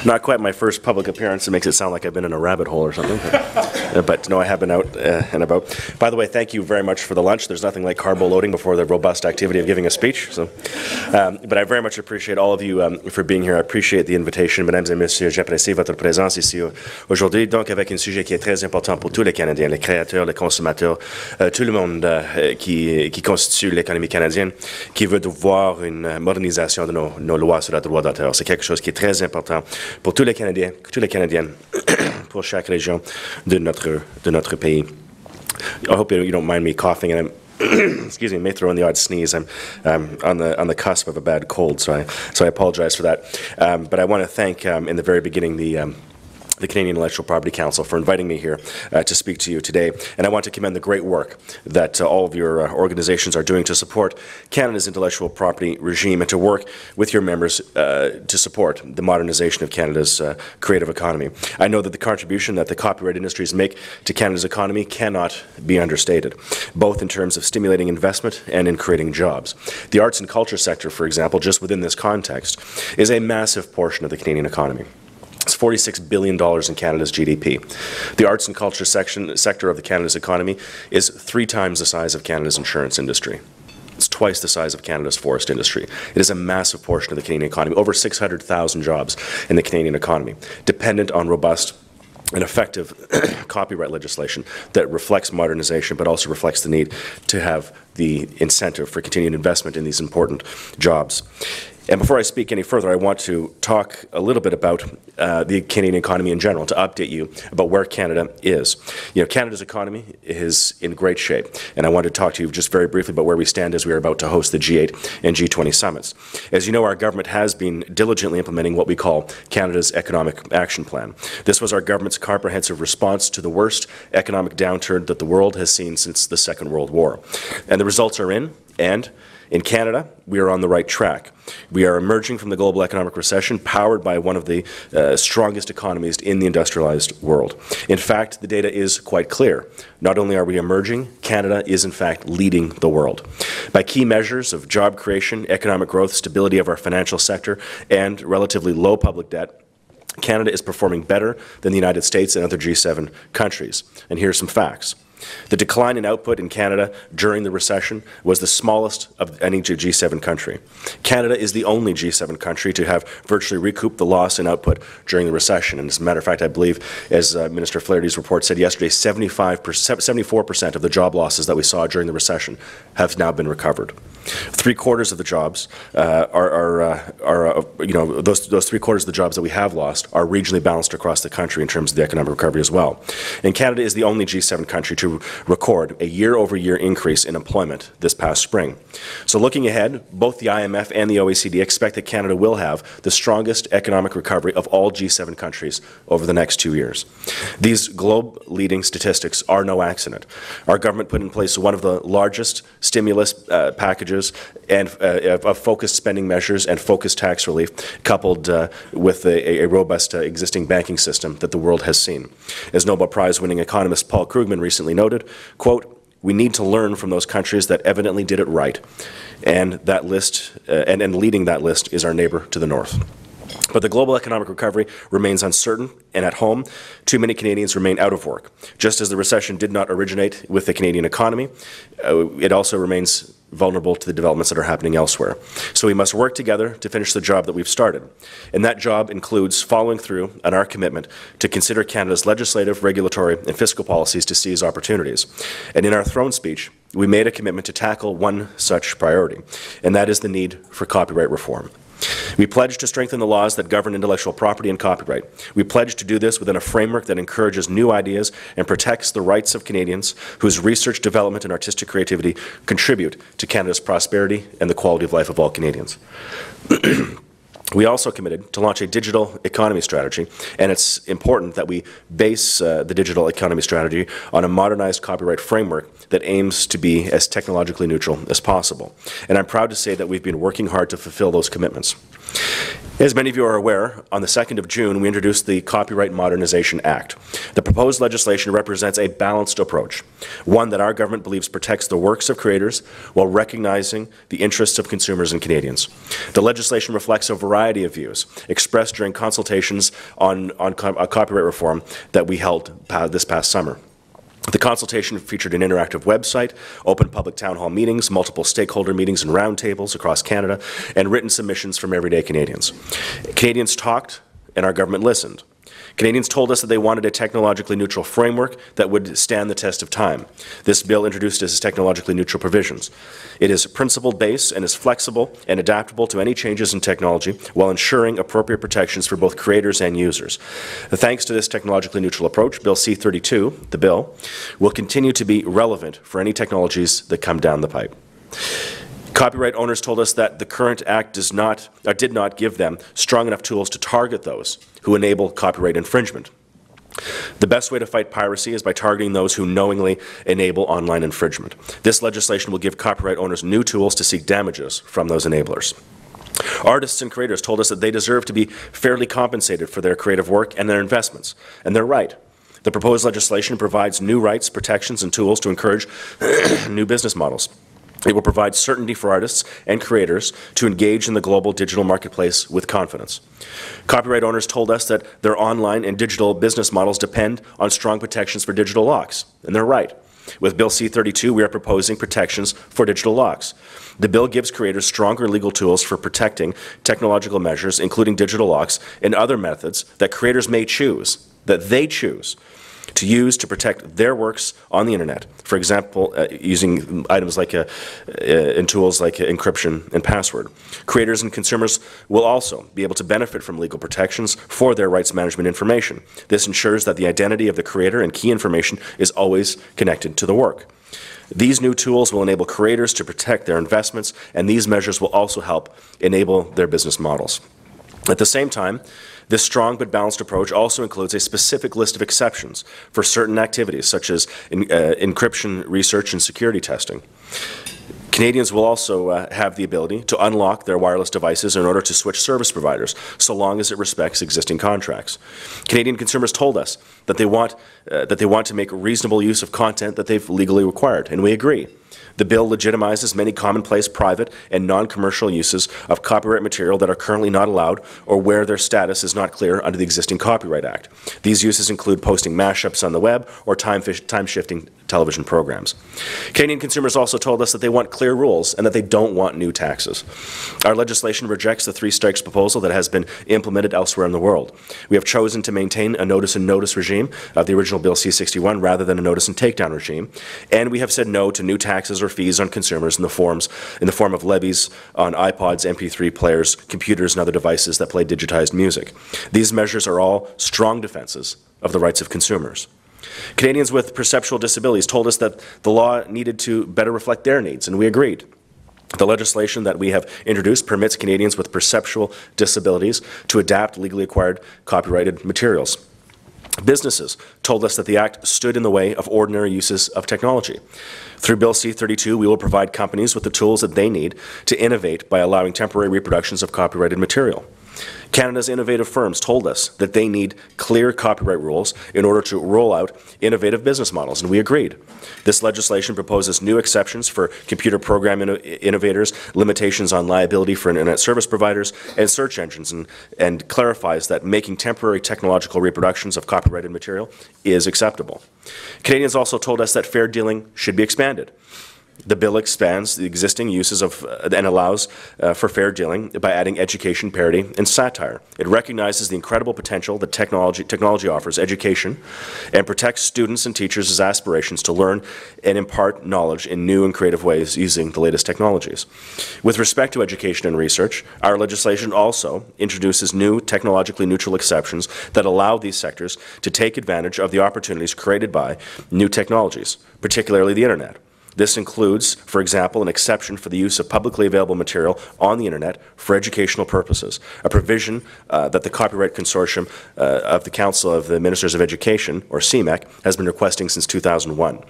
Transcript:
Not quite my first public appearance. It makes it sound like I've been in a rabbit hole or something. But no, I have been out and about. By the way, thank you very much for the lunch. There's nothing like carbo loading before the robust activity of giving a speech. So, but I very much appreciate all of you for being here. I appreciate the invitation. Mesdames et messieurs, j'apprécie votre présence ici aujourd'hui. Donc, avec un sujet qui est très important pour tous les Canadiens, les créateurs, les consommateurs, tout le monde qui constitue l'économie canadienne, qui veut voir une modernisation de nos lois sur le droit d'auteur. C'est quelque chose qui est très important pour tous les Canadiens, toutes les Canadiennes, pour chaque région de notre pays. I hope you don't mind me coughing, and I'm excuse me, may throw in the odd sneeze. I'm on the cusp of a bad cold, so I apologize for that. But I want to thank in the very beginning the Canadian Intellectual Property Council for inviting me here to speak to you today. And I want to commend the great work that all of your organizations are doing to support Canada's intellectual property regime and to work with your members to support the modernization of Canada's creative economy. I know that the contribution that the copyright industries make to Canada's economy cannot be understated, both in terms of stimulating investment and in creating jobs. The arts and culture sector, for example, just within this context, is a massive portion of the Canadian economy. It's $46 billion in Canada's GDP. The arts and culture sector of Canada's economy is 3 times the size of Canada's insurance industry. It's twice the size of Canada's forest industry. It is a massive portion of the Canadian economy, over 600,000 jobs in the Canadian economy, dependent on robust and effective copyright legislation that reflects modernization but also reflects the need to have the incentive for continued investment in these important jobs. And before I speak any further, I want to talk a little bit about the Canadian economy in general, to update you about where Canada is. You know, Canada's economy is in great shape, and I want to talk to you just very briefly about where we stand as we are about to host the G8 and G20 summits. As you know, our government has been diligently implementing what we call Canada's Economic Action Plan. This was our government's comprehensive response to the worst economic downturn that the world has seen since the Second World War. And the results are in, and in Canada, we are on the right track. We are emerging from the global economic recession powered by one of the strongest economies in the industrialized world. In fact, the data is quite clear. Not only are we emerging, Canada is in fact leading the world. By key measures of job creation, economic growth, stability of our financial sector, and relatively low public debt, Canada is performing better than the United States and other G7 countries. And here are some facts. The decline in output in Canada during the recession was the smallest of any G7 country. Canada is the only G7 country to have virtually recouped the loss in output during the recession. And as a matter of fact, I believe, as Minister Flaherty's report said yesterday, 74% of the job losses that we saw during the recession have now been recovered. 3/4 of the jobs those 3/4 of the jobs that we have lost are regionally balanced across the country in terms of the economic recovery as well. And Canada is the only G7 country to record a year-over-year increase in employment this past spring. So looking ahead, both the IMF and the OECD expect that Canada will have the strongest economic recovery of all G7 countries over the next 2 years. These globe-leading statistics are no accident. Our government put in place one of the largest stimulus packages and of focused spending measures and focused tax relief, coupled with a robust existing banking system that the world has seen. As Nobel Prize-winning economist Paul Krugman recently noted, quote, "We need to learn from those countries that evidently did it right, and that list, and leading that list is our neighbor to the north." But the global economic recovery remains uncertain, and at home, too many Canadians remain out of work. Just as the recession did not originate with the Canadian economy, it also remains vulnerable to the developments that are happening elsewhere. So we must work together to finish the job that we've started. And that job includes following through on our commitment to consider Canada's legislative, regulatory, and fiscal policies to seize opportunities. And in our throne speech, we made a commitment to tackle one such priority, and that is the need for copyright reform. We pledge to strengthen the laws that govern intellectual property and copyright. We pledge to do this within a framework that encourages new ideas and protects the rights of Canadians whose research, development, and artistic creativity contribute to Canada's prosperity and the quality of life of all Canadians. We also committed to launch a digital economy strategy, and it's important that we base the digital economy strategy on a modernized copyright framework that aims to be as technologically neutral as possible. And I'm proud to say that we've been working hard to fulfill those commitments. As many of you are aware, on the 2nd of June, we introduced the Copyright Modernization Act. The proposed legislation represents a balanced approach, one that our government believes protects the works of creators while recognizing the interests of consumers and Canadians. The legislation reflects a variety of views expressed during consultations on copyright reform that we held this past summer. The consultation featured an interactive website, open public town hall meetings, multiple stakeholder meetings and roundtables across Canada, and written submissions from everyday Canadians. Canadians talked, and our government listened. Canadians told us that they wanted a technologically neutral framework that would stand the test of time. This bill introduced its technologically neutral provisions. It is principle-based and is flexible and adaptable to any changes in technology while ensuring appropriate protections for both creators and users. Thanks to this technologically neutral approach, Bill C-32, the bill, will continue to be relevant for any technologies that come down the pipe. Copyright owners told us that the current Act did not give them strong enough tools to target those who enable copyright infringement. The best way to fight piracy is by targeting those who knowingly enable online infringement. This legislation will give copyright owners new tools to seek damages from those enablers. Artists and creators told us that they deserve to be fairly compensated for their creative work and their investments, and they're right. The proposed legislation provides new rights, protections, and tools to encourage new business models. It will provide certainty for artists and creators to engage in the global digital marketplace with confidence. Copyright owners told us that their online and digital business models depend on strong protections for digital locks, and they're right. With Bill C-32, we are proposing protections for digital locks. The bill gives creators stronger legal tools for protecting technological measures, including digital locks and other methods that creators may choose, that they choose, to use to protect their works on the internet. For example, using items like in tools like encryption and password. Creators and consumers will also be able to benefit from legal protections for their rights management information. This ensures that the identity of the creator and key information is always connected to the work. These new tools will enable creators to protect their investments, and these measures will also help enable their business models. At the same time, this strong but balanced approach also includes a specific list of exceptions for certain activities, such as encryption research and security testing. Canadians will also have the ability to unlock their wireless devices in order to switch service providers, so long as it respects existing contracts. Canadian consumers told us that they want to make reasonable use of content that they've legally required, and we agree. The bill legitimizes many commonplace private and non-commercial uses of copyright material that are currently not allowed or where their status is not clear under the existing Copyright Act. These uses include posting mashups on the web or time-shifting television programs. Canadian consumers also told us that they want clear rules and that they don't want new taxes. Our legislation rejects the three-strikes proposal that has been implemented elsewhere in the world. We have chosen to maintain a notice and notice regime of the original Bill C-61 rather than a notice and takedown regime, and we have said no to new taxes or fees on consumers in the form of levies on iPods, MP3 players, computers, and other devices that play digitized music. These measures are all strong defenses of the rights of consumers. Canadians with perceptual disabilities told us that the law needed to better reflect their needs, and we agreed. The legislation that we have introduced permits Canadians with perceptual disabilities to adapt legally acquired copyrighted materials. Businesses told us that the Act stood in the way of ordinary uses of technology. Through Bill C-32, we will provide companies with the tools that they need to innovate by allowing temporary reproductions of copyrighted material. Canada's innovative firms told us that they need clear copyright rules in order to roll out innovative business models, and we agreed. This legislation proposes new exceptions for computer program innovators, limitations on liability for internet service providers, and search engines, and clarifies that making temporary technological reproductions of copyrighted material is acceptable. Canadians also told us that fair dealing should be expanded. The bill expands the existing uses of and allows for fair dealing by adding education, parody, and satire. It recognizes the incredible potential that technology offers education and protects students and teachers' aspirations to learn and impart knowledge in new and creative ways using the latest technologies. With respect to education and research, our legislation also introduces new technologically neutral exceptions that allow these sectors to take advantage of the opportunities created by new technologies, particularly the internet. This includes, for example, an exception for the use of publicly available material on the internet for educational purposes, a provision that the Copyright Consortium of the Council of the Ministers of Education, or CMEC, has been requesting since 2001.